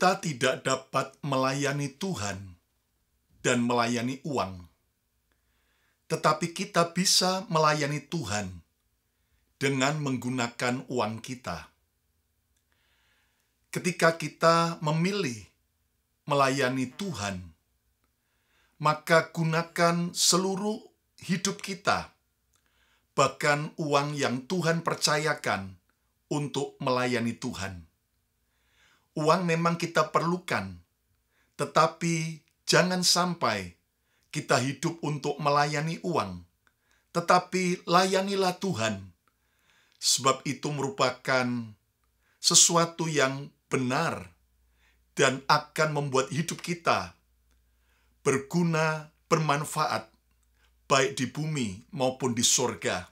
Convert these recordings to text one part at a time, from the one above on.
Kita tidak dapat melayani Tuhan dan melayani uang, tetapi kita bisa melayani Tuhan dengan menggunakan uang kita. Ketika kita memilih melayani Tuhan, maka gunakan seluruh hidup kita, bahkan uang yang Tuhan percayakan untuk melayani Tuhan. Uang memang kita perlukan, tetapi jangan sampai kita hidup untuk melayani uang, tetapi layanilah Tuhan, sebab itu merupakan sesuatu yang benar dan akan membuat hidup kita berguna, bermanfaat, baik di bumi maupun di sorga.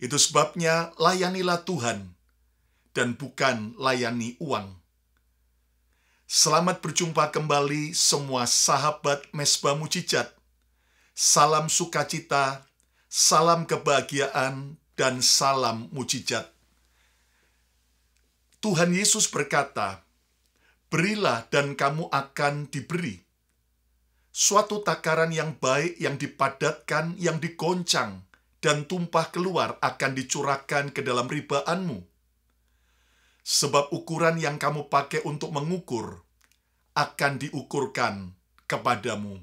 Itu sebabnya layanilah Tuhan dan bukan layani uang. Selamat berjumpa kembali semua sahabat Mezbah Mujizat. Salam sukacita, salam kebahagiaan, dan salam mujizat. Tuhan Yesus berkata, "Berilah dan kamu akan diberi." Suatu takaran yang baik, yang dipadatkan, yang digoncang, dan tumpah keluar akan dicurahkan ke dalam ribaanmu. Sebab ukuran yang kamu pakai untuk mengukur akan diukurkan kepadamu.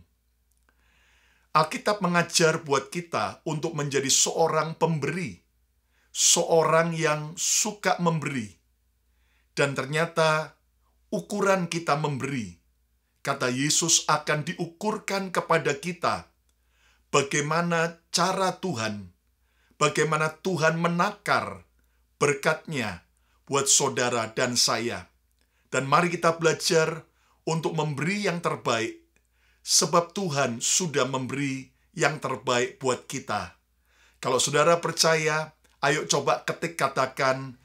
Alkitab mengajar buat kita untuk menjadi seorang pemberi, seorang yang suka memberi. Dan ternyata ukuran kita memberi, kata Yesus, akan diukurkan kepada kita. Bagaimana cara Tuhan, bagaimana Tuhan menakar berkat-Nya buat saudara dan saya. Dan mari kita belajar untuk memberi yang terbaik, sebab Tuhan sudah memberi yang terbaik buat kita. Kalau saudara percaya, ayo coba ketik katakan,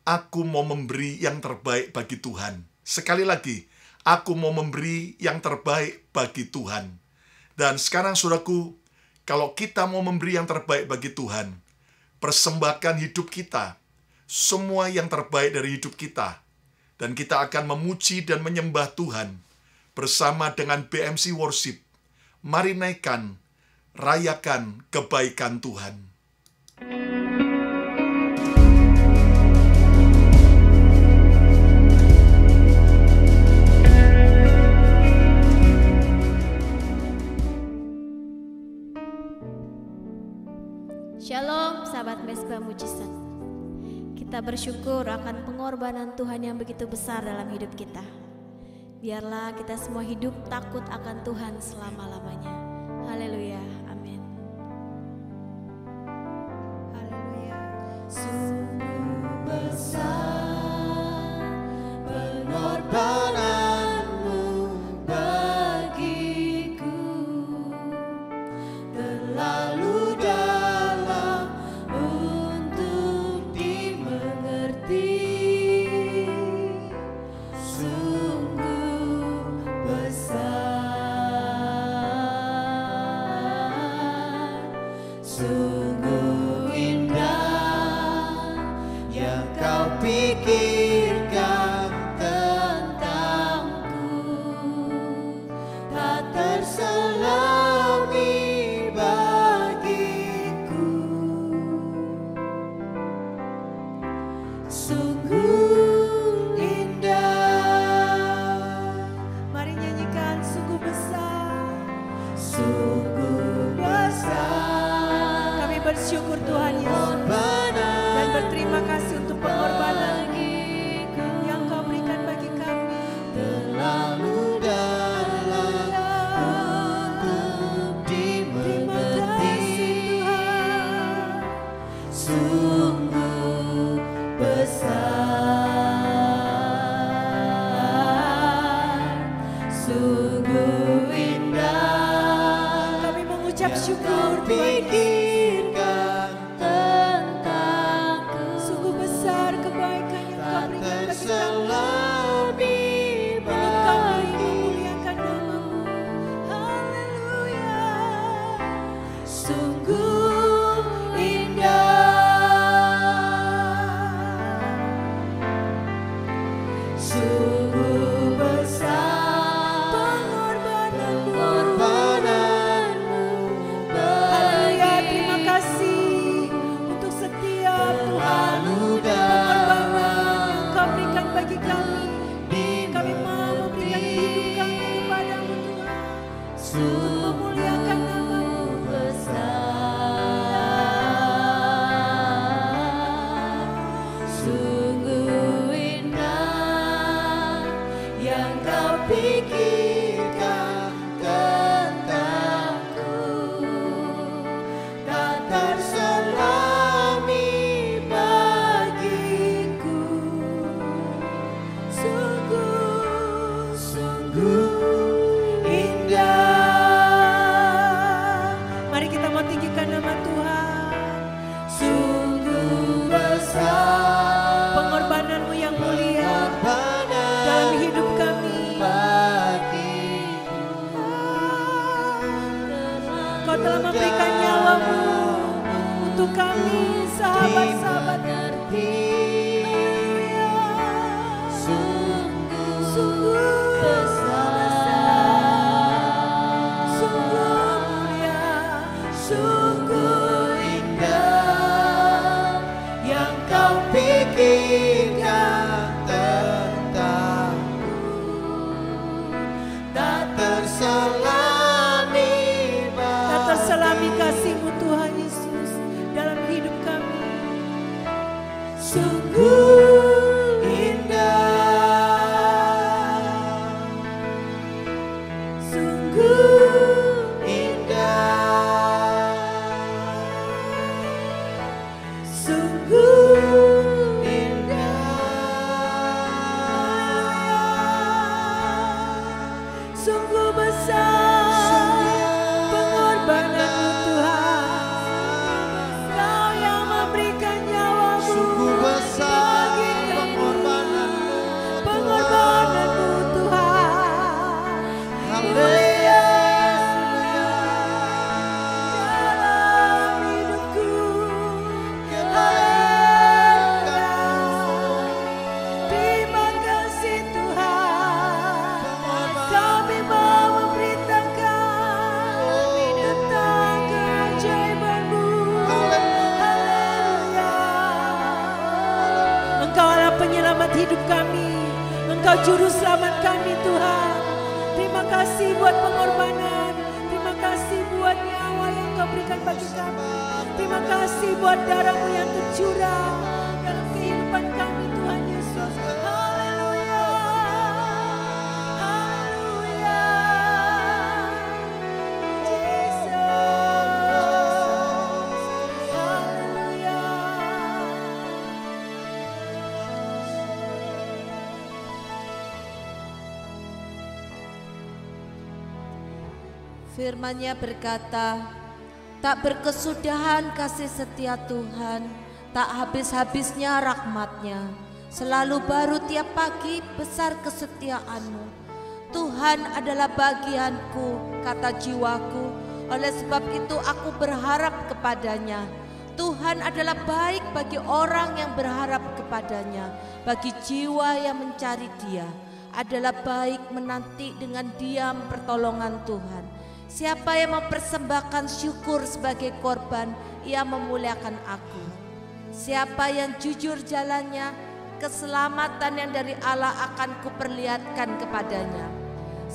"Aku mau memberi yang terbaik bagi Tuhan." Sekali lagi, aku mau memberi yang terbaik bagi Tuhan. Dan sekarang saudaraku, kalau kita mau memberi yang terbaik bagi Tuhan, persembahkan hidup kita, semua yang terbaik dari hidup kita, dan kita akan memuji dan menyembah Tuhan bersama dengan BMC Worship. Mari naikkan, rayakan kebaikan Tuhan. Shalom sahabat Mezbah Mujizat. Kita bersyukur akan pengorbanan Tuhan yang begitu besar dalam hidup kita. Biarlah kita semua hidup takut akan Tuhan selama-lamanya. Haleluya, amin. Haleluya. Sungguh besar pengorbananmu bagiku, terlalu dalam untuk dimengerti. Sungguh besar, sungguh indah yang kau pikirkan tentangku, tak terselami bagiku. Sungguh indah. Mari nyanyikan, sungguh besar, sungguh besar. Kami bersyukur Tuhan Yesus dan berterima kasih untuk pengorbanan yang Kau berikan bagi kami. Terlalu dalam untuk dimengerti. Sungguh besar, sungguh indah. Kami mengucap Yang syukur kau Tuhan Yesus. pikirkan tentangku, Sungguh besar kebaikan yang Kau tak berikan bagi kami. terselami Kami memuliakan bagiku. nama-Mu. Haleluya. Sungguh indah, sungguh memuliakan nama-Mu besar, sungguh indah yang Kau pikirkan tentangku, tak terselami bagiku. Sungguh indah. Mari kita mau tinggikan nama Tuhan. Sungguh besar Pengorbanan-Mu yang mulia dalam hidup kami. Kau telah memberikan nyawa-Mu untuk kami, sahabat-sahabat. Sungguh besar, sungguh mulia, sungguh indah yang Kau pikirkan tentangku, tak terselami kasih-Mu Tuhan Yesus dalam hidup kami. Sungguh indah, sungguh indah, sungguh indah, sungguh besar pengorbanan-Mu Tuhan. Kau yang memberikan nyawa-Mu, Sungguh besar pengorbanan-Mu Tuhan. Haleluya. Dalam hidupku, terima kasih Tuhan. Kami mau memberitakan tentang keajaiban-Mu. Haleluya. Engkau adalah penyelamat hidup kami. Engkau juru selamat kami Tuhan. Terima kasih buat pengorbanan. Terima kasih buat nyawa yang Kau berikan bagi kami. Terima kasih buat darah-Mu yang tercurah dalam kehidupan kami Tuhan Yesus. Haleluya. Haleluya. Yesus. Haleluya. Firman-Nya berkata, tak berkesudahan kasih setia Tuhan, tak habis-habisnya rahmat-Nya. Selalu baru tiap pagi besar kesetiaan-Mu. Tuhan adalah bagianku, kata jiwaku, oleh sebab itu aku berharap kepada-Nya. Tuhan adalah baik bagi orang yang berharap kepada-Nya, bagi jiwa yang mencari Dia. Adalah baik menanti dengan diam pertolongan Tuhan. Siapa yang mempersembahkan syukur sebagai korban, ia memuliakan aku. Siapa yang jujur jalannya, keselamatan yang dari Allah akan kuperlihatkan kepadanya.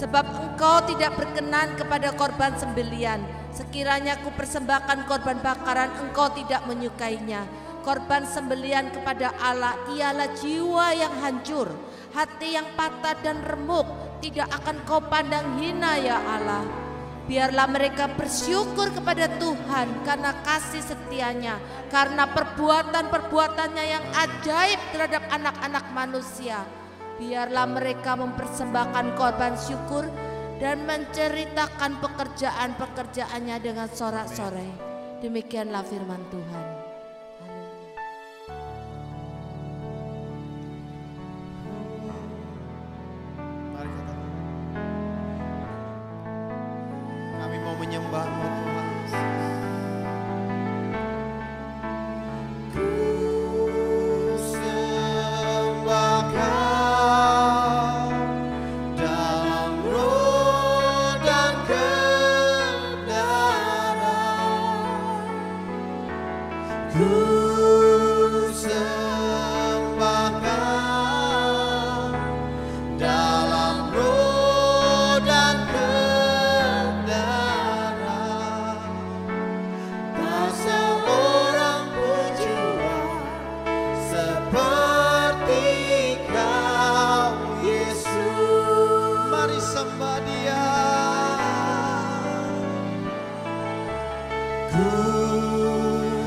Sebab Engkau tidak berkenan kepada korban sembelian. Sekiranya kupersembahkan korban bakaran, Engkau tidak menyukainya. Korban sembelian kepada Allah ialah jiwa yang hancur, hati yang patah dan remuk. Tidak akan Kau pandang hina ya Allah. Biarlah mereka bersyukur kepada Tuhan karena kasih setianya, karena perbuatan-perbuatannya yang ajaib terhadap anak-anak manusia. Biarlah mereka mempersembahkan korban syukur dan menceritakan pekerjaan-pekerjaannya dengan sorak-sorai. Demikianlah firman Tuhan. Mari katakan, kami mau menyembah-Mu Tuhan Yesus. Ku sembah Kau dalam roh dan kebenaran. Ku sembah Kau dalam roh dan kebenaran. sembah Dia. Ku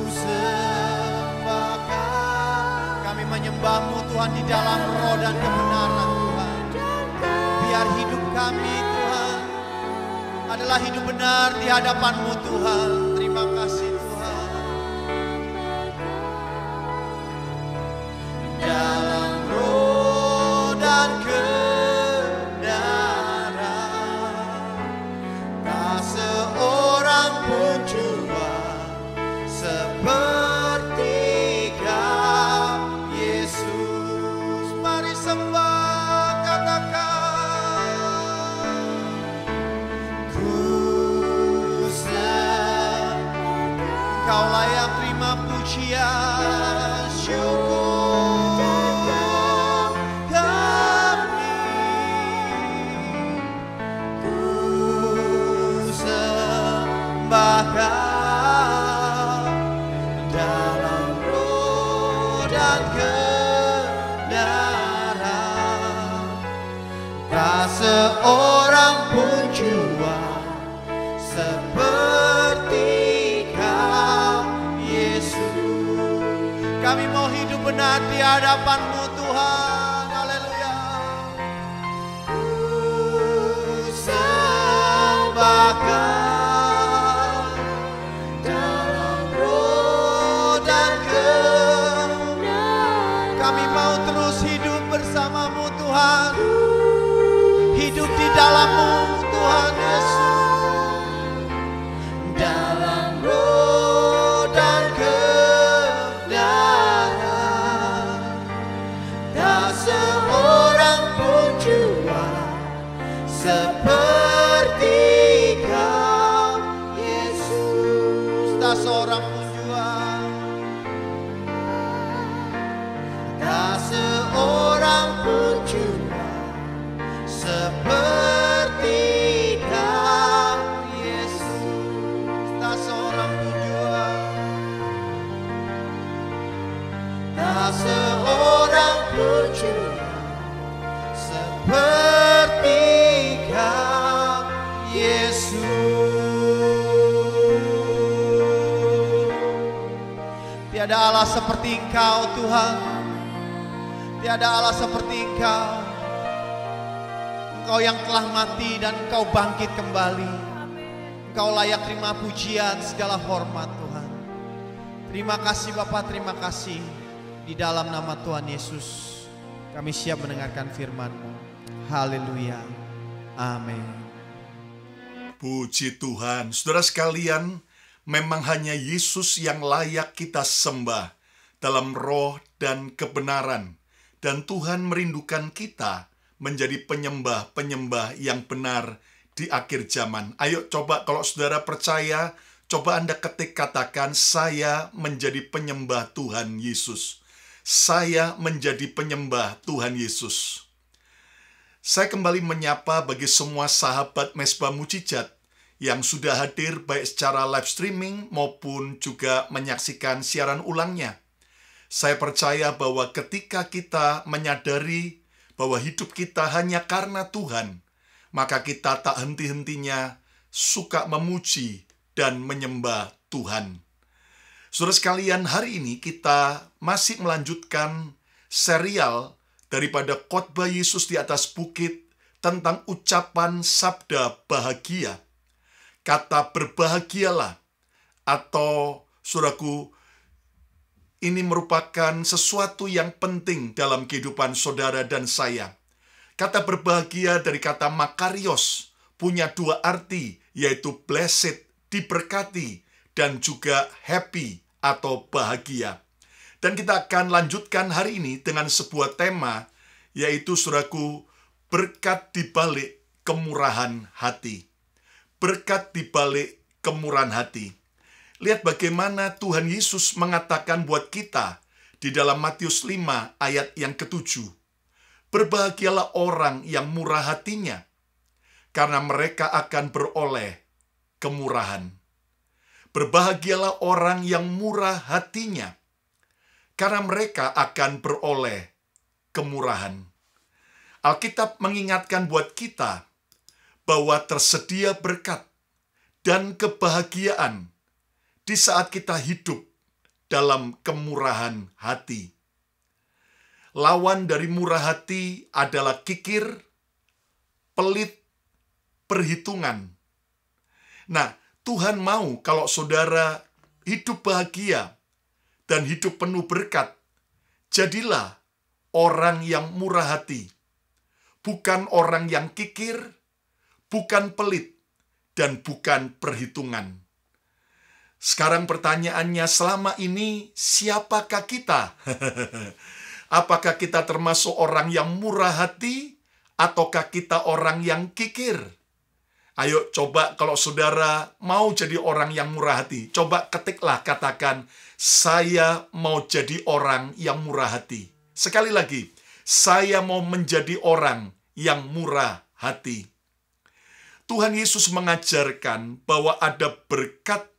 sembahkan. Kami menyembah-Mu Tuhan di dalam roh dan kebenaran Tuhan. Biar hidup kami Tuhan adalah hidup benar di hadapan-Mu Tuhan. Terima kasih Tuhan. Dalam roh dan kebenaran, tak seorang pun jua seperti Kau Yesus. Mari sembah, katakan, ku sembah. Kau layak terima pujian, syukur kami. Ku sembah Kau dalam roh dan kebenaran. Tak seorang pun jua seperti Kau Yesus. Kami mau hidup benar di hadapan-Mu Tuhan. Haleluya. Ku sembah Kau dalam roh dan kebenaran. Kami mau terus hidup bersama-Mu Tuhan. Hidup di dalam-Mu Tuhan Yesus. Dalam roh dan kebenaran. Tak seorang pun jua seperti Kau Yesus. Tak seorang pun jua. Tak seorang pun jua seperti Kau Yesus. Tak seorang pun jua. Tak seorang pun jua seperti Kau Yesus. Tiada Allah seperti Engkau Tuhan. Tiada Allah seperti Engkau. Engkau yang telah mati dan Engkau bangkit kembali. Engkau layak terima pujian segala hormat Tuhan. Terima kasih Bapa, terima kasih. Di dalam nama Tuhan Yesus kami siap mendengarkan firman-Mu. Haleluya. Amin. Puji Tuhan. Saudara sekalian, memang hanya Yesus yang layak kita sembah dalam roh dan kebenaran. Dan Tuhan merindukan kita menjadi penyembah-penyembah yang benar di akhir zaman. Ayo coba kalau saudara percaya, coba Anda ketik katakan, saya menjadi penyembah Tuhan Yesus. Saya menjadi penyembah Tuhan Yesus. Saya kembali menyapa bagi semua sahabat Mezbah Mujizat yang sudah hadir baik secara live streaming maupun juga menyaksikan siaran ulangnya. Saya percaya bahwa ketika kita menyadari bahwa hidup kita hanya karena Tuhan, maka kita tak henti-hentinya suka memuji dan menyembah Tuhan. Saudara sekalian, hari ini kita masih melanjutkan serial daripada khotbah Yesus di atas bukit tentang ucapan sabda bahagia. Kata berbahagialah, atau saudaraku, ini merupakan sesuatu yang penting dalam kehidupan saudara dan saya. Kata berbahagia dari kata makarios punya dua arti, yaitu blessed, diberkati, dan juga happy atau bahagia. Dan kita akan lanjutkan hari ini dengan sebuah tema, yaitu saudaraku, berkat di balik kemurahan hati. Berkat di balik kemurahan hati. Lihat bagaimana Tuhan Yesus mengatakan buat kita di dalam Matius 5 ayat yang ke-7. Berbahagialah orang yang murah hatinya, karena mereka akan beroleh kemurahan. Berbahagialah orang yang murah hatinya, karena mereka akan beroleh kemurahan. Alkitab mengingatkan buat kita bahwa tersedia berkat dan kebahagiaan di saat kita hidup dalam kemurahan hati. Lawan dari murah hati adalah kikir, pelit, perhitungan. Nah, Tuhan mau kalau saudara hidup bahagia dan hidup penuh berkat, jadilah orang yang murah hati, bukan orang yang kikir, bukan pelit, dan bukan perhitungan. Sekarang pertanyaannya, selama ini siapakah kita? Apakah kita termasuk orang yang murah hati, ataukah kita orang yang kikir? Ayo coba kalau saudara mau jadi orang yang murah hati, coba ketiklah, katakan, saya mau jadi orang yang murah hati. Sekali lagi, saya mau menjadi orang yang murah hati. Tuhan Yesus mengajarkan bahwa ada berkat,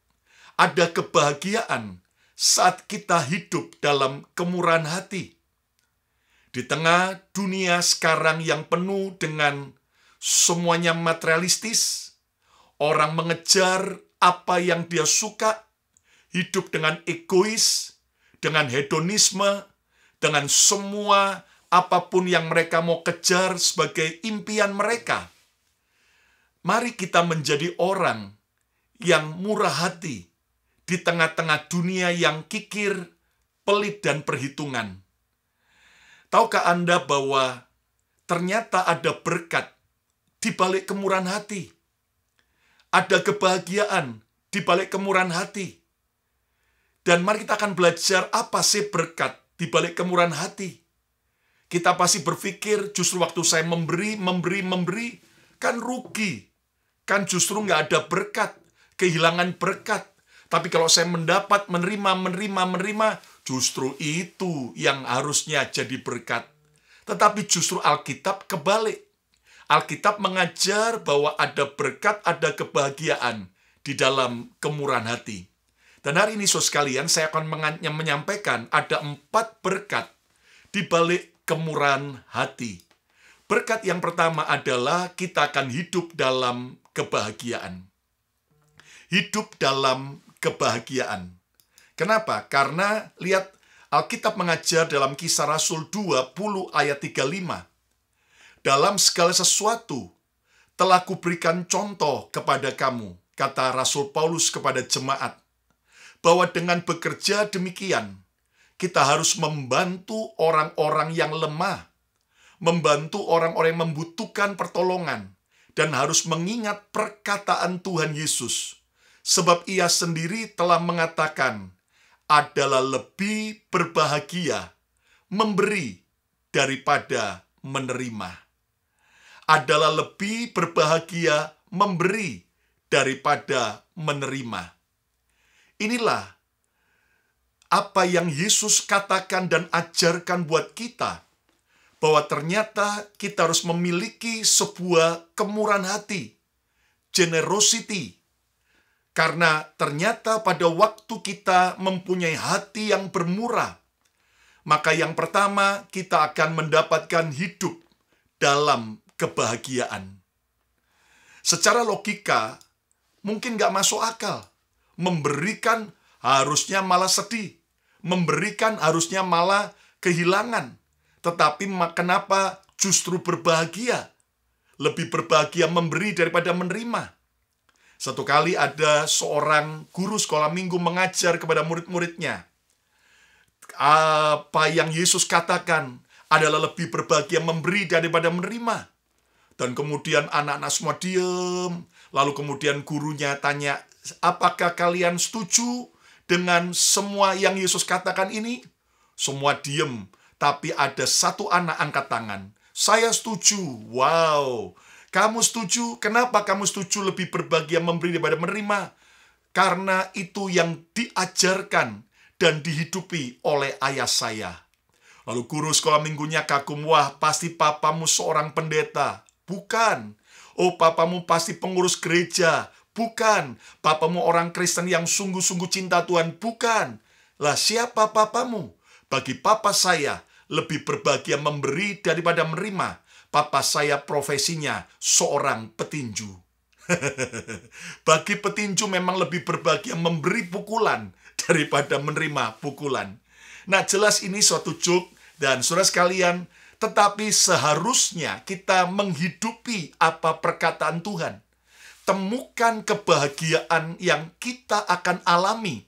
ada kebahagiaan saat kita hidup dalam kemurahan hati. Di tengah dunia sekarang yang penuh dengan semuanya materialistis, orang mengejar apa yang dia suka, hidup dengan egois, dengan hedonisme, dengan semua apapun yang mereka mau kejar sebagai impian mereka. Mari kita menjadi orang yang murah hati di tengah-tengah dunia yang kikir, pelit, dan perhitungan. Tahukah Anda bahwa ternyata ada berkat di balik kemurahan hati? Ada kebahagiaan di balik kemurahan hati. Dan mari kita akan belajar apa sih berkat di balik kemurahan hati. Kita pasti berpikir justru waktu saya memberi, kan rugi. Kan justru nggak ada berkat, kehilangan berkat. Tapi kalau saya mendapat, menerima, justru itu yang harusnya jadi berkat. Tetapi justru Alkitab kebalik. Alkitab mengajar bahwa ada berkat, ada kebahagiaan di dalam kemurahan hati. Dan hari ini, saudara sekalian, saya akan menyampaikan ada 4 berkat di balik kemurahan hati. Berkat yang pertama adalah kita akan hidup dalam kebahagiaan. Hidup dalam kebahagiaan. Kenapa? Karena lihat Alkitab mengajar dalam Kisah Rasul 20 ayat 35. Dalam segala sesuatu telah kuberikan contoh kepada kamu, kata Rasul Paulus kepada jemaat, bahwa dengan bekerja demikian, kita harus membantu orang-orang yang lemah, membantu orang-orang yang membutuhkan pertolongan, dan harus mengingat perkataan Tuhan Yesus. Sebab ia sendiri telah mengatakan, adalah lebih berbahagia memberi daripada menerima. Adalah lebih berbahagia memberi daripada menerima. Inilah apa yang Yesus katakan dan ajarkan buat kita, bahwa ternyata kita harus memiliki sebuah kemurahan hati, generosity. Karena ternyata pada waktu kita mempunyai hati yang bermurah, maka yang pertama kita akan mendapatkan hidup dalam kebahagiaan. Secara logika, mungkin nggak masuk akal. Memberikan harusnya malah sedih. Memberikan harusnya malah kehilangan. Tetapi kenapa justru berbahagia? Lebih berbahagia memberi daripada menerima. Satu kali ada seorang guru sekolah minggu mengajar kepada murid-muridnya. Apa yang Yesus katakan adalah lebih berbahagia memberi daripada menerima. Dan kemudian anak-anak semua diam. Lalu kemudian gurunya tanya, apakah kalian setuju dengan semua yang Yesus katakan ini? Semua diam. Tapi ada satu anak angkat tangan. Saya setuju. Wow. Kamu setuju? Kenapa kamu setuju lebih berbahagia memberi daripada menerima? Karena itu yang diajarkan dan dihidupi oleh ayah saya. Lalu guru sekolah minggunya kagum, wah pasti papamu seorang pendeta. Bukan. Oh, papamu pasti pengurus gereja. Bukan. Papamu orang Kristen yang sungguh-sungguh cinta Tuhan. Bukan. Lah siapa papamu? Bagi papa saya, lebih berbahagia memberi daripada menerima. papa saya profesinya seorang petinju. Bagi petinju memang lebih berbahagia memberi pukulan daripada menerima pukulan. Nah, jelas ini suatu joke dan saudara sekalian, tetapi seharusnya kita menghidupi apa perkataan Tuhan. Temukan kebahagiaan yang kita akan alami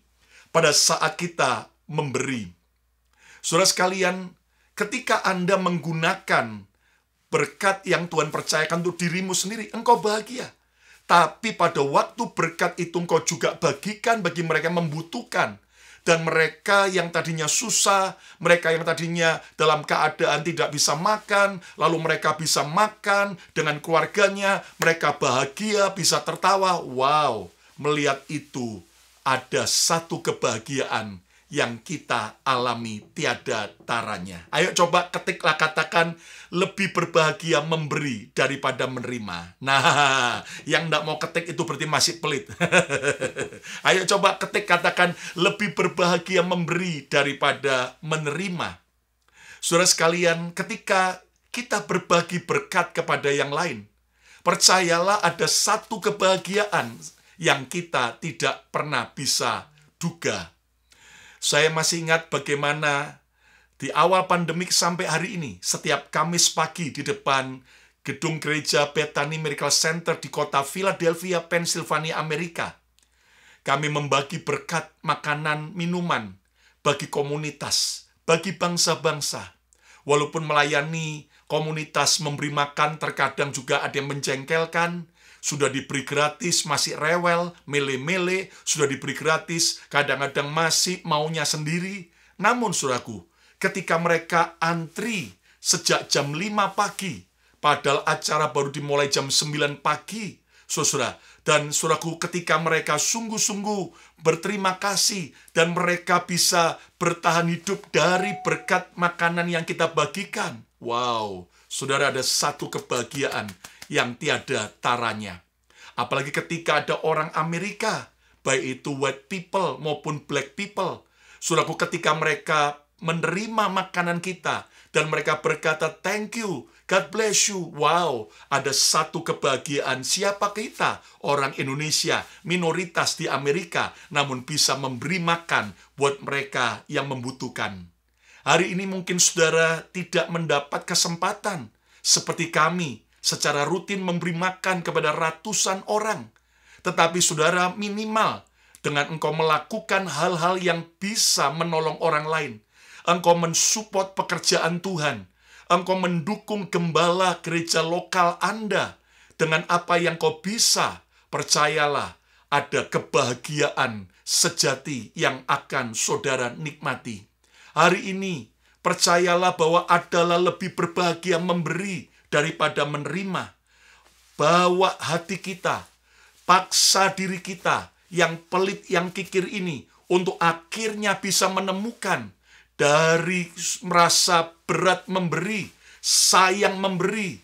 pada saat kita memberi. Saudara sekalian, ketika Anda menggunakan berkat yang Tuhan percayakan untuk dirimu sendiri, engkau bahagia. Tapi pada waktu berkat itu engkau juga bagikan bagi mereka yang membutuhkan. Dan mereka yang tadinya susah, mereka yang tadinya dalam keadaan tidak bisa makan, lalu mereka bisa makan dengan keluarganya, mereka bahagia, bisa tertawa. Wow, melihat itu ada satu kebahagiaan yang kita alami tiada taranya. Ayo coba ketiklah, katakan, lebih berbahagia memberi daripada menerima. Nah, yang tidak mau ketik itu berarti masih pelit. Ayo coba ketik, katakan, lebih berbahagia memberi daripada menerima. Saudara sekalian, ketika kita berbagi berkat kepada yang lain, percayalah ada satu kebahagiaan yang kita tidak pernah bisa duga. Saya masih ingat bagaimana di awal pandemik sampai hari ini, setiap Kamis pagi di depan gedung gereja Bethany Miracle Center di kota Philadelphia, Pennsylvania, Amerika, kami membagi berkat makanan, minuman bagi komunitas, bagi bangsa-bangsa. Walaupun melayani komunitas memberi makan, terkadang juga ada yang menjengkelkan. Sudah diberi gratis, masih rewel, mele-mele, sudah diberi gratis, kadang-kadang masih maunya sendiri. Namun, saudaraku, ketika mereka antri sejak jam 5 pagi, padahal acara baru dimulai jam 9 pagi, saudara, dan saudaraku, ketika mereka sungguh-sungguh berterima kasih, dan mereka bisa bertahan hidup dari berkat makanan yang kita bagikan. Wow, saudara, ada satu kebahagiaan yang tiada taranya. Apalagi ketika ada orang Amerika, baik itu white people maupun black people. Saudaraku, ketika mereka menerima makanan kita, dan mereka berkata, thank you, God bless you. Wow, ada satu kebahagiaan. Siapa kita? Orang Indonesia, minoritas di Amerika, namun bisa memberi makan buat mereka yang membutuhkan. Hari ini mungkin saudara tidak mendapat kesempatan seperti kami, secara rutin memberi makan kepada ratusan orang. Tetapi saudara, minimal dengan engkau melakukan hal-hal yang bisa menolong orang lain. Engkau mensupport pekerjaan Tuhan. Engkau mendukung gembala gereja lokal Anda. Dengan apa yang kau bisa, percayalah, ada kebahagiaan sejati yang akan saudara nikmati. Hari ini, percayalah bahwa adalah lebih berbahagia memberi daripada menerima. Bawa hati kita, paksa diri kita yang pelit, yang kikir ini, untuk akhirnya bisa menemukan dari merasa berat memberi, sayang memberi,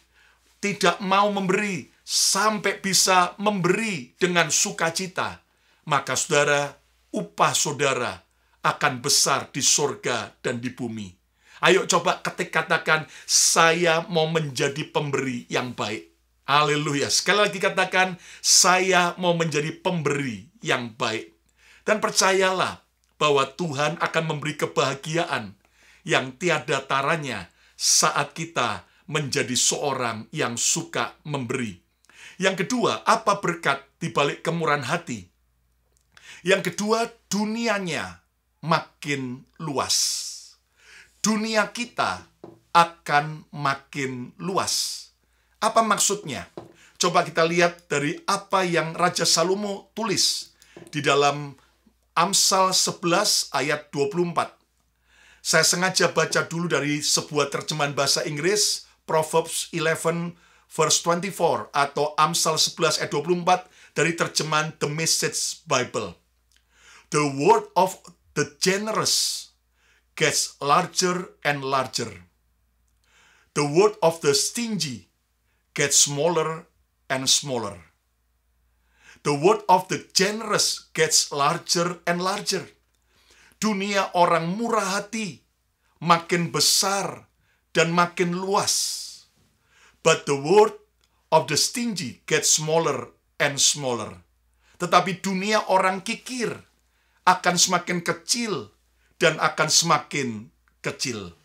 tidak mau memberi, sampai bisa memberi dengan sukacita. Maka saudara, upah saudara akan besar di surga dan di bumi. Ayo coba ketik, katakan, saya mau menjadi pemberi yang baik. Haleluya. Sekali lagi katakan, saya mau menjadi pemberi yang baik. Dan percayalah bahwa Tuhan akan memberi kebahagiaan yang tiada taranya saat kita menjadi seorang yang suka memberi. Yang kedua, apa berkat di balik kemurahan hati? Yang kedua, dunianya makin luas. Dunia kita akan makin luas. Apa maksudnya? Coba kita lihat dari apa yang Raja Salomo tulis di dalam Amsal 11 ayat 24. Saya sengaja baca dulu dari sebuah terjemahan bahasa Inggris, Proverbs 11 verse 24 atau Amsal 11 ayat 24 dari terjemahan The Message Bible. The word of the generous gets larger and larger. The word of the stingy gets smaller and smaller. The word of the generous gets larger and larger. Dunia orang murah hati makin besar dan makin luas. But the world of the stingy gets smaller and smaller. Tetapi dunia orang kikir akan semakin kecil dan akan semakin kecil.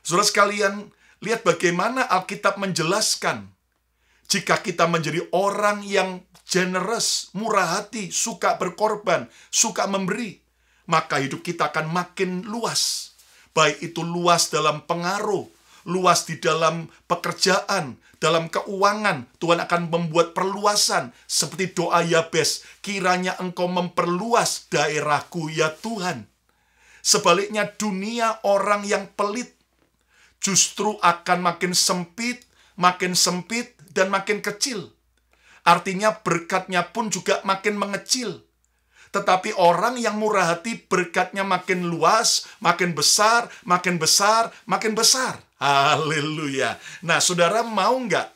Saudara sekalian, lihat bagaimana Alkitab menjelaskan. Jika kita menjadi orang yang generous, murah hati, suka berkorban, suka memberi, maka hidup kita akan makin luas. Baik itu luas dalam pengaruh, luas di dalam pekerjaan, dalam keuangan. Tuhan akan membuat perluasan seperti doa Yabes, kiranya engkau memperluas daerahku ya Tuhan. Sebaliknya dunia orang yang pelit justru akan makin sempit, dan makin kecil. Artinya berkatnya pun juga makin mengecil. Tetapi orang yang murah hati berkatnya makin luas, makin besar, makin besar, makin besar. Haleluya. Nah, saudara mau nggak?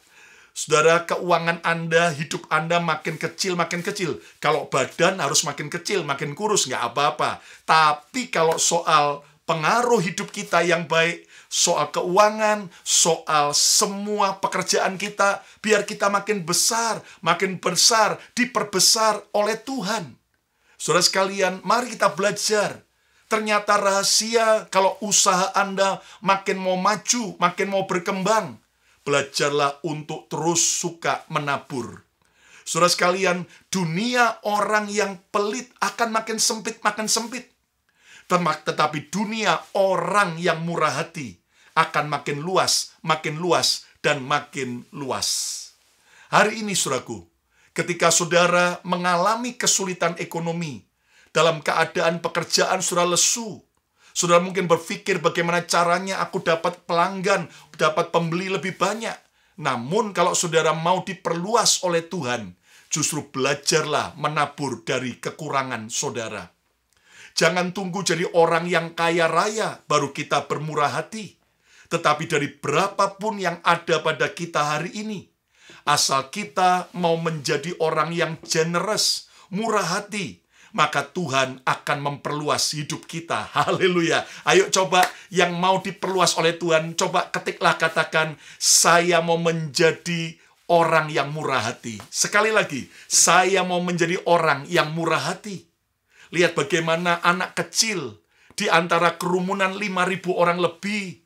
Saudara, keuangan Anda, hidup Anda makin kecil, makin kecil. Kalau badan harus makin kecil, makin kurus, nggak apa-apa. Tapi kalau soal pengaruh hidup kita yang baik, soal keuangan, soal semua pekerjaan kita, biar kita makin besar, diperbesar oleh Tuhan. Saudara sekalian, mari kita belajar. Ternyata rahasia kalau usaha Anda makin mau maju, makin mau berkembang, belajarlah untuk terus suka menabur. Saudara sekalian, dunia orang yang pelit akan makin sempit, Tetapi dunia orang yang murah hati akan makin luas, dan makin luas. Hari ini, saudaraku, ketika saudara mengalami kesulitan ekonomi, dalam keadaan pekerjaan saudara lesu, saudara mungkin berpikir bagaimana caranya aku dapat pelanggan, dapat pembeli lebih banyak. Namun kalau saudara mau diperluas oleh Tuhan, justru belajarlah menabur dari kekurangan saudara. Jangan tunggu jadi orang yang kaya raya baru kita bermurah hati. Tetapi dari berapapun yang ada pada kita hari ini, asal kita mau menjadi orang yang generous, murah hati, maka Tuhan akan memperluas hidup kita. Haleluya. Ayo coba yang mau diperluas oleh Tuhan, coba ketiklah katakan, saya mau menjadi orang yang murah hati. Sekali lagi, saya mau menjadi orang yang murah hati. Lihat bagaimana anak kecil di antara kerumunan 5.000 orang lebih,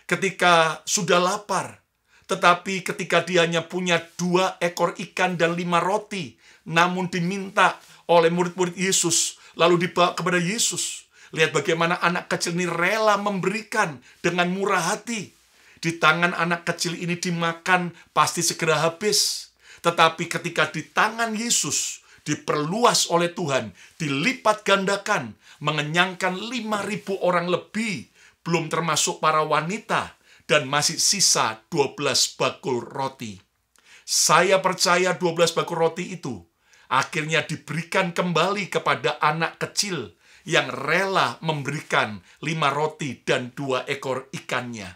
ketika sudah lapar, tetapi ketika dia hanya punya 2 ekor ikan dan 5 roti, namun diminta oleh murid-murid Yesus, lalu dibawa kepada Yesus. Lihat bagaimana anak kecil ini rela memberikan dengan murah hati. Di tangan anak kecil ini dimakan pasti segera habis. Tetapi ketika di tangan Yesus, diperluas oleh Tuhan, dilipat gandakan, mengenyangkan 5.000 orang lebih, belum termasuk para wanita, dan masih sisa 12 bakul roti. Saya percaya 12 bakul roti itu akhirnya diberikan kembali kepada anak kecil yang rela memberikan 5 roti dan 2 ekor ikannya.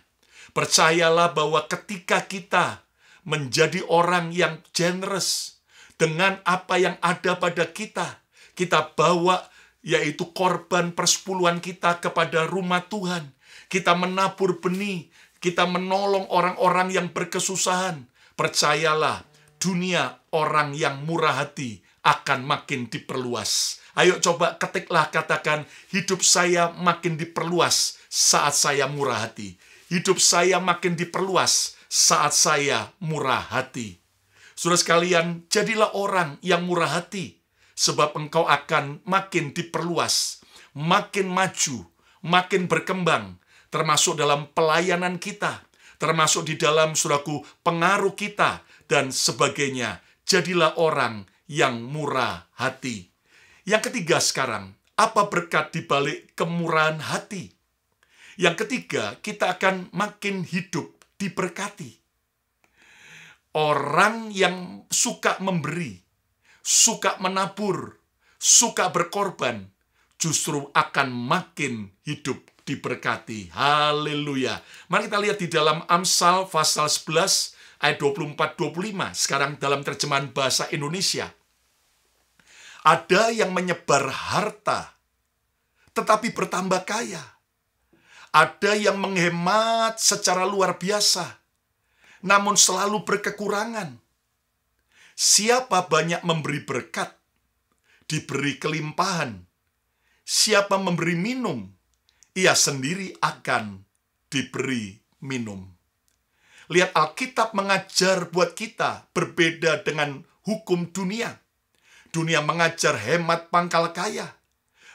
Percayalah bahwa ketika kita menjadi orang yang generous dengan apa yang ada pada kita, kita bawa yaitu korban persepuluhan kita kepada rumah Tuhan. Kita menabur benih, kita menolong orang-orang yang berkesusahan. Percayalah, dunia orang yang murah hati akan makin diperluas. Ayo coba ketiklah katakan, hidup saya makin diperluas saat saya murah hati. Hidup saya makin diperluas saat saya murah hati. Saudara sekalian, jadilah orang yang murah hati, sebab engkau akan makin diperluas, makin maju, makin berkembang, termasuk dalam pelayanan kita, termasuk di dalam saudaraku pengaruh kita, dan sebagainya. Jadilah orang yang murah hati. Yang ketiga sekarang, apa berkat di balik kemurahan hati? Yang ketiga, kita akan makin hidup diberkati. Orang yang suka memberi, suka menabur, suka berkorban, justru akan makin hidup diberkati. Haleluya. Mari kita lihat di dalam Amsal pasal 11 ayat 24-25. Sekarang dalam terjemahan bahasa Indonesia. Ada yang menyebar harta, tetapi bertambah kaya. Ada yang menghemat secara luar biasa, namun selalu berkekurangan. Siapa banyak memberi berkat, diberi kelimpahan. Siapa memberi minum, ia sendiri akan diberi minum. Lihat, Alkitab mengajar buat kita berbeda dengan hukum dunia. Dunia mengajar hemat pangkal kaya.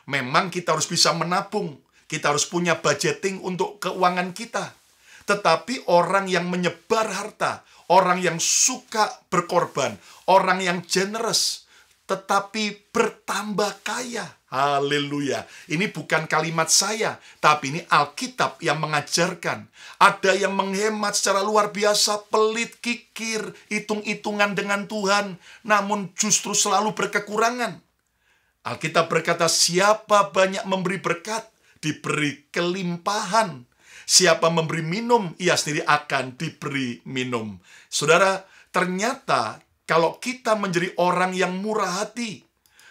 Memang kita harus bisa menabung, kita harus punya budgeting untuk keuangan kita. Tetapi orang yang menyebar harta, orang yang suka berkorban, orang yang generous, tetapi bertambah kaya. Haleluya. Ini bukan kalimat saya, tapi ini Alkitab yang mengajarkan. Ada yang menghemat secara luar biasa, pelit, kikir, hitung-hitungan dengan Tuhan, namun justru selalu berkekurangan. Alkitab berkata, siapa banyak memberi berkat, diberi kelimpahan. Siapa memberi minum, ia sendiri akan diberi minum. Saudara, ternyata kalau kita menjadi orang yang murah hati,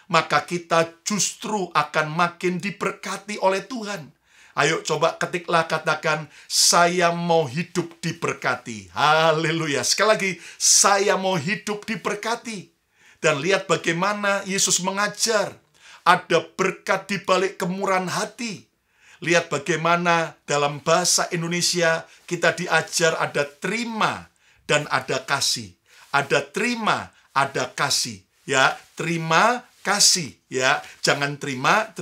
maka kita justru akan makin diberkati oleh Tuhan. Ayo coba ketiklah, katakan, saya mau hidup diberkati. Haleluya. Sekali lagi, saya mau hidup diberkati. Dan lihat bagaimana Yesus mengajar. Ada berkat di balik kemurahan hati. Lihat bagaimana dalam bahasa Indonesia kita diajar ada terima dan ada kasih. Ada terima, ada kasih. Ya, terima, kasih. Ya, jangan terima.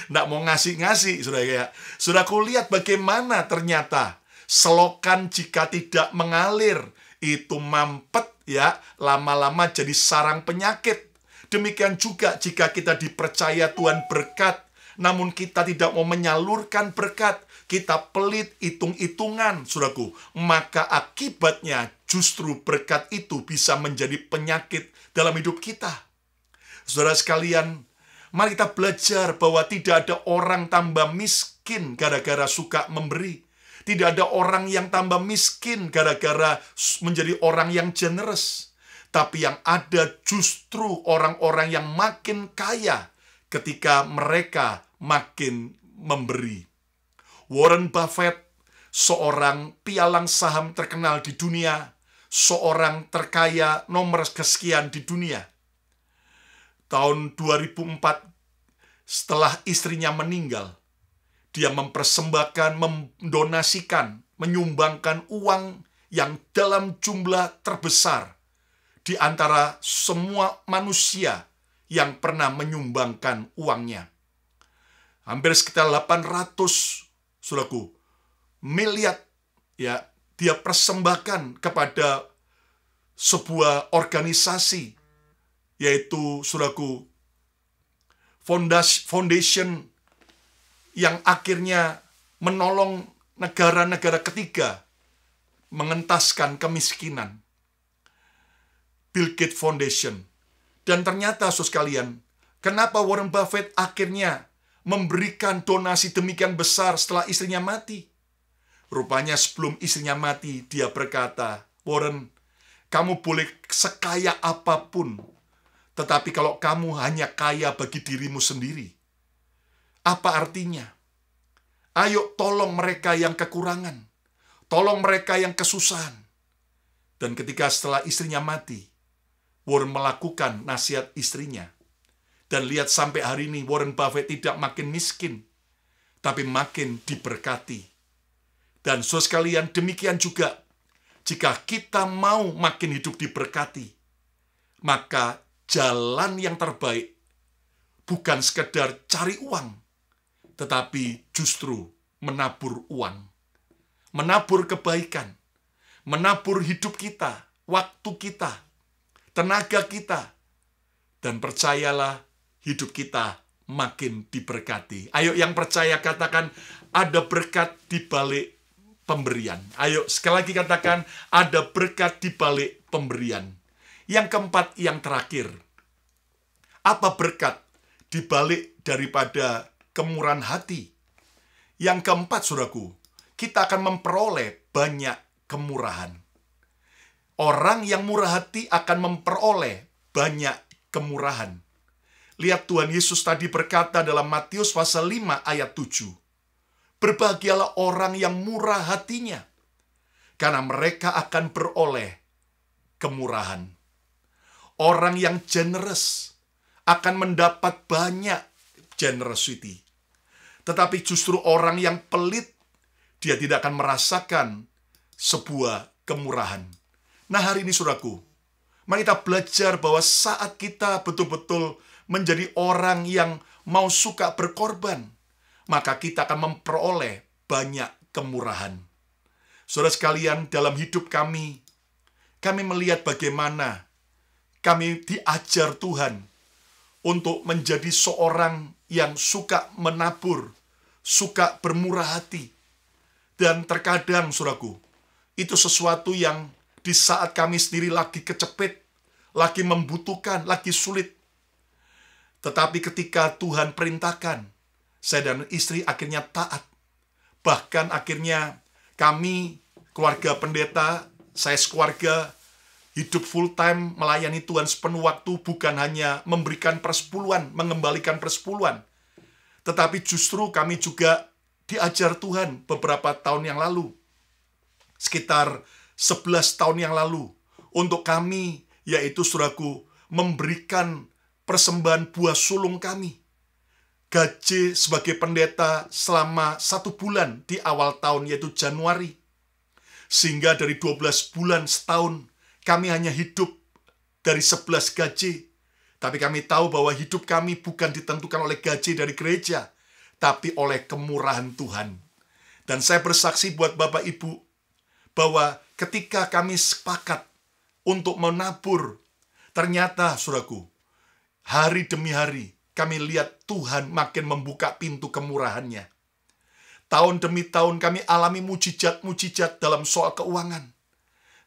Nggak mau ngasih, saudara ya. Saudaraku, lihat bagaimana ternyata selokan jika tidak mengalir itu mampet, ya, lama-lama jadi sarang penyakit. Demikian juga jika kita dipercaya Tuhan berkat, namun kita tidak mau menyalurkan berkat, kita pelit, hitung-hitungan, saudaraku, maka akibatnya justru berkat itu bisa menjadi penyakit dalam hidup kita. Saudara sekalian, mari kita belajar bahwa tidak ada orang tambah miskin gara-gara suka memberi. Tidak ada orang yang tambah miskin gara-gara menjadi orang yang generous. Tapi yang ada justru orang-orang yang makin kaya ketika mereka makin memberi. Warren Buffett, seorang pialang saham terkenal di dunia, seorang terkaya nomor kesekian di dunia. Tahun 2004, setelah istrinya meninggal, dia mempersembahkan, mendonasikan, menyumbangkan uang yang dalam jumlah terbesar di antara semua manusia yang pernah menyumbangkan uangnya. Hampir sekitar 800, saudaraku, miliar, ya, dia persembahkan kepada sebuah organisasi, yaitu, saudaraku, foundation yang akhirnya menolong negara-negara ketiga mengentaskan kemiskinan. Bill Gates Foundation. Dan ternyata, saudara sekalian, kenapa Warren Buffett akhirnya memberikan donasi demikian besar setelah istrinya mati? Rupanya sebelum istrinya mati, dia berkata, Warren, kamu boleh sekaya apapun, tetapi kalau kamu hanya kaya bagi dirimu sendiri, apa artinya? Ayo tolong mereka yang kekurangan, tolong mereka yang kesusahan. Dan ketika setelah istrinya mati, Warren melakukan nasihat istrinya. Dan lihat sampai hari ini Warren Buffett tidak makin miskin, tapi makin diberkati. Dan saudara sekalian, demikian juga jika kita mau makin hidup diberkati, maka jalan yang terbaik bukan sekedar cari uang, tetapi justru menabur uang. Menabur kebaikan, menabur hidup kita, waktu kita, tenaga kita, dan percayalah hidup kita makin diberkati. Ayo yang percaya katakan, ada berkat di balik pemberian. Ayo sekali lagi katakan, ada berkat di balik pemberian. Yang keempat, yang terakhir, apa berkat di balik daripada kemurahan hati? Yang keempat, saudaraku, kita akan memperoleh banyak kemurahan. Orang yang murah hati akan memperoleh banyak kemurahan. Lihat Tuhan Yesus tadi berkata dalam Matius pasal 5 ayat 7. Berbahagialah orang yang murah hatinya, karena mereka akan beroleh kemurahan. Orang yang generous akan mendapat banyak generosity. Tetapi justru orang yang pelit, dia tidak akan merasakan sebuah kemurahan. Nah, hari ini saudaraku, mari kita belajar bahwa saat kita betul-betul menjadi orang yang mau suka berkorban, maka kita akan memperoleh banyak kemurahan. Saudara sekalian, dalam hidup kami melihat bagaimana kami diajar Tuhan untuk menjadi seorang yang suka menabur, suka bermurah hati. Dan terkadang, saudaraku, itu sesuatu yang di saat kami sendiri lagi kecepit, lagi membutuhkan, lagi sulit. Tetapi ketika Tuhan perintahkan, saya dan istri akhirnya taat. Bahkan akhirnya kami, keluarga pendeta, saya sekeluarga, hidup full time melayani Tuhan sepenuh waktu, bukan hanya memberikan persepuluhan, mengembalikan persepuluhan. Tetapi justru kami juga diajar Tuhan beberapa tahun yang lalu, sekitar 11 tahun yang lalu, untuk kami, yaitu saudaraku, memberikan persembahan buah sulung kami. Gaji sebagai pendeta selama 1 bulan di awal tahun, yaitu Januari. Sehingga dari 12 bulan setahun, kami hanya hidup dari 11 gaji. Tapi kami tahu bahwa hidup kami bukan ditentukan oleh gaji dari gereja, tapi oleh kemurahan Tuhan. Dan saya bersaksi buat Bapak Ibu, bahwa ketika kami sepakat untuk menabur, ternyata, saudaraku, hari demi hari, kami lihat Tuhan makin membuka pintu kemurahannya. Tahun demi tahun kami alami mujizat-mujizat dalam soal keuangan.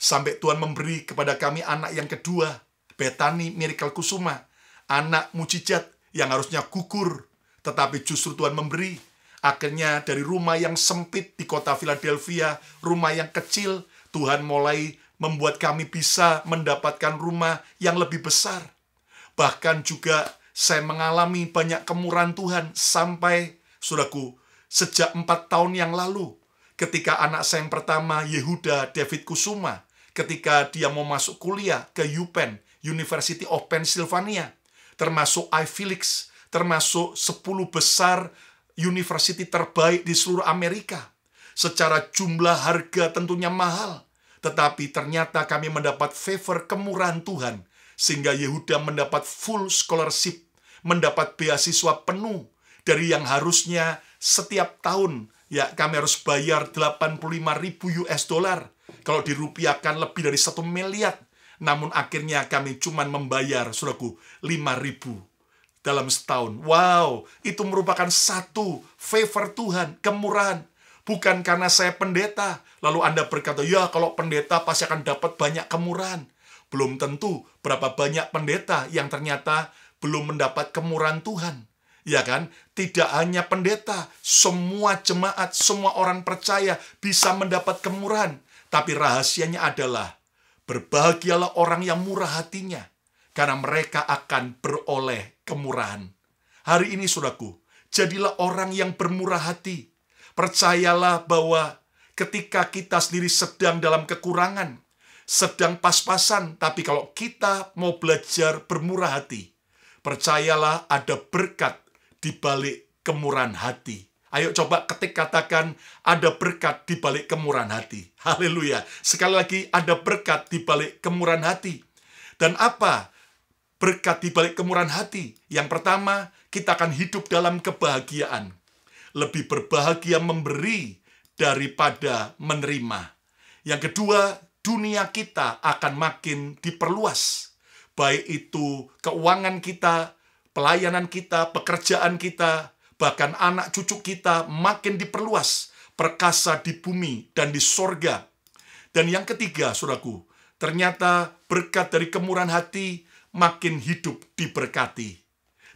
Sampai Tuhan memberi kepada kami anak yang kedua, Bethany Miracle Kusuma, anak mujizat yang harusnya gugur, tetapi justru Tuhan memberi. Akhirnya dari rumah yang sempit di kota Philadelphia, rumah yang kecil, Tuhan mulai membuat kami bisa mendapatkan rumah yang lebih besar. Bahkan juga saya mengalami banyak kemurahan Tuhan sampai, saudaraku, sejak 4 tahun yang lalu, ketika anak saya yang pertama, Yehuda David Kusuma, ketika dia mau masuk kuliah ke UPenn, University of Pennsylvania, termasuk Ivy League, termasuk 10 besar university terbaik di seluruh Amerika. Secara jumlah harga tentunya mahal, tetapi ternyata kami mendapat favor kemurahan Tuhan, sehingga Yehuda mendapat full scholarship, mendapat beasiswa penuh dari yang harusnya setiap tahun ya kami harus bayar 85.000 US dollar. Kalau dirupiahkan lebih dari 1 miliar. Namun akhirnya kami cuma membayar, saudaraku, 5.000 dalam setahun. Wow, itu merupakan satu favor Tuhan, kemurahan. Bukan karena saya pendeta, lalu Anda berkata, ya kalau pendeta pasti akan dapat banyak kemurahan. Belum tentu berapa banyak pendeta yang ternyata belum mendapat kemurahan Tuhan. Ya kan? Tidak hanya pendeta, semua jemaat, semua orang percaya bisa mendapat kemurahan. Tapi rahasianya adalah, berbahagialah orang yang murah hatinya, karena mereka akan beroleh kemurahan. Hari ini, saudaraku, jadilah orang yang bermurah hati. Percayalah bahwa ketika kita sendiri sedang dalam kekurangan, sedang pas-pasan, tapi kalau kita mau belajar bermurah hati, percayalah ada berkat di balik kemurahan hati. Ayo coba ketik katakan, ada berkat di balik kemurahan hati. Haleluya. Sekali lagi, ada berkat di balik kemurahan hati. Dan apa berkat di balik kemurahan hati? Yang pertama, kita akan hidup dalam kebahagiaan. Lebih berbahagia memberi daripada menerima. Yang kedua, dunia kita akan makin diperluas. Baik itu keuangan kita, pelayanan kita, pekerjaan kita, bahkan anak cucu kita makin diperluas, perkasa di bumi dan di sorga. Dan yang ketiga, saudaraku, ternyata berkat dari kemurahan hati makin hidup diberkati.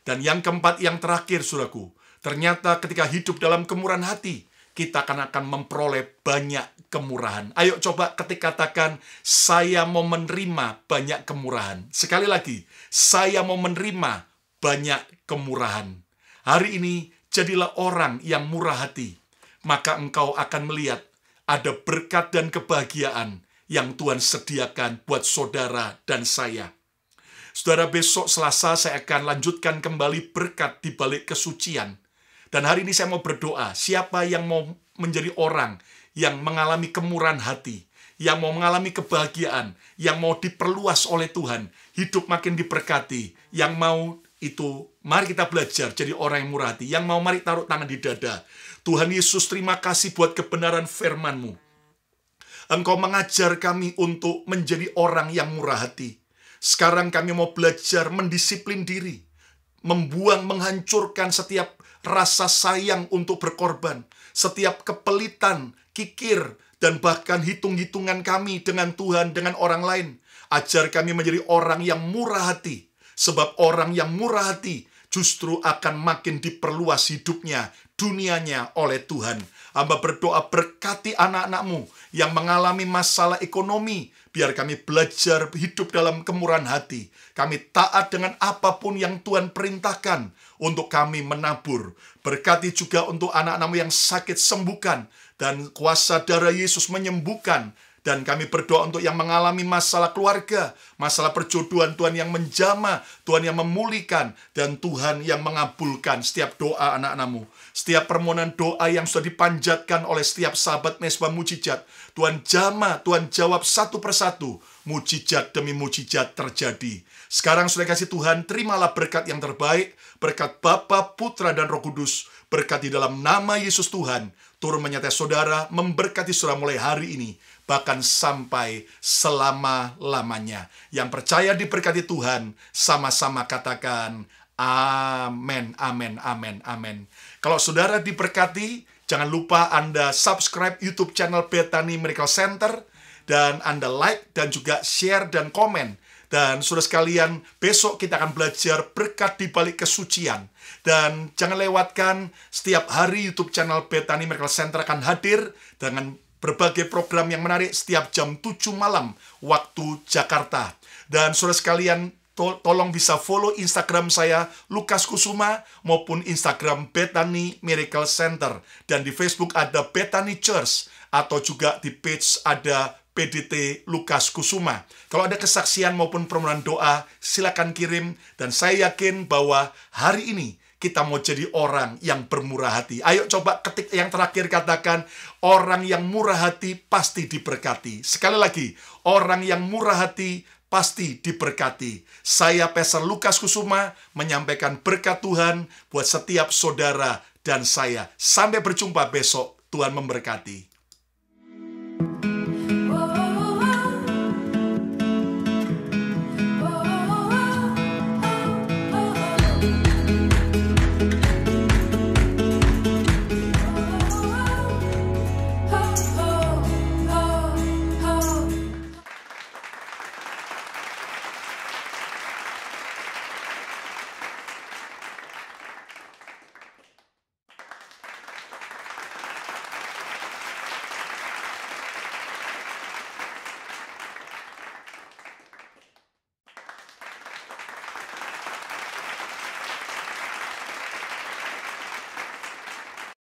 Dan yang keempat, yang terakhir, saudaraku, ternyata ketika hidup dalam kemurahan hati, kita akan memperoleh banyak kemurahan. Ayo coba ketik katakan, saya mau menerima banyak kemurahan. Sekali lagi, saya mau menerima banyak kemurahan. Hari ini, jadilah orang yang murah hati. Maka engkau akan melihat ada berkat dan kebahagiaan yang Tuhan sediakan buat saudara dan saya. Saudara, besok Selasa saya akan lanjutkan kembali berkat di balik kesucian. Dan hari ini saya mau berdoa, siapa yang mau menjadi orang yang mengalami kemurahan hati, yang mau mengalami kebahagiaan, yang mau diperluas oleh Tuhan, hidup makin diberkati, yang mau itu, mari kita belajar jadi orang yang murah hati, yang mau mari taruh tangan di dada. Tuhan Yesus, terima kasih buat kebenaran firman-Mu. Engkau mengajar kami untuk menjadi orang yang murah hati. Sekarang kami mau belajar mendisiplin diri, membuang, menghancurkan setiap rasa sayang untuk berkorban, setiap kepelitan, kikir, dan bahkan hitung-hitungan kami dengan Tuhan, dengan orang lain. Ajar kami menjadi orang yang murah hati, sebab orang yang murah hati justru akan makin diperluas hidupnya, dunianya oleh Tuhan. Hamba berdoa, berkati anak-anak-Mu yang mengalami masalah ekonomi, biar kami belajar hidup dalam kemurahan hati. Kami taat dengan apapun yang Tuhan perintahkan untuk kami menabur. Berkati juga untuk anak-anak-Mu yang sakit, sembuhkan. Dan kuasa darah Yesus menyembuhkan. Dan kami berdoa untuk yang mengalami masalah keluarga, masalah perjodohan, Tuhan yang menjamah, Tuhan yang memulihkan, dan Tuhan yang mengabulkan setiap doa anak-anak-Mu. Setiap permohonan doa yang sudah dipanjatkan oleh setiap sahabat Mesbah Mujizat, Tuhan jamah, Tuhan jawab satu persatu, mujizat demi mujizat terjadi. Sekarang sudah kasih Tuhan, terimalah berkat yang terbaik, berkat Bapa, Putra, dan Roh Kudus, berkat di dalam nama Yesus Tuhan, turun menyertai saudara, memberkati saudara mulai hari ini, bahkan sampai selama-lamanya. Yang percaya diberkati Tuhan, sama-sama katakan, amin, amin, amin, amin. Kalau saudara diberkati, jangan lupa Anda subscribe YouTube channel Bethany Miracle Center, dan Anda like, dan juga share, dan komen. Dan saudara sekalian, besok kita akan belajar berkat di balik kesucian. Dan jangan lewatkan, setiap hari YouTube channel Bethany Miracle Center akan hadir dengan berbagai program yang menarik setiap jam 7 malam waktu Jakarta. Dan saudara sekalian, tolong bisa follow Instagram saya, Lukas Kusuma, maupun Instagram Bethany Miracle Center. Dan di Facebook ada Bethany Church, atau juga di page ada PDT Lukas Kusuma. Kalau ada kesaksian maupun permohonan doa, silakan kirim. Dan saya yakin bahwa hari ini kita mau jadi orang yang bermurah hati. Ayo coba ketik yang terakhir, katakan, orang yang murah hati pasti diberkati. Sekali lagi, orang yang murah hati pasti diberkati. Saya Pastor Lukas Kusuma menyampaikan berkat Tuhan buat setiap saudara dan saya. Sampai berjumpa besok. Tuhan memberkati.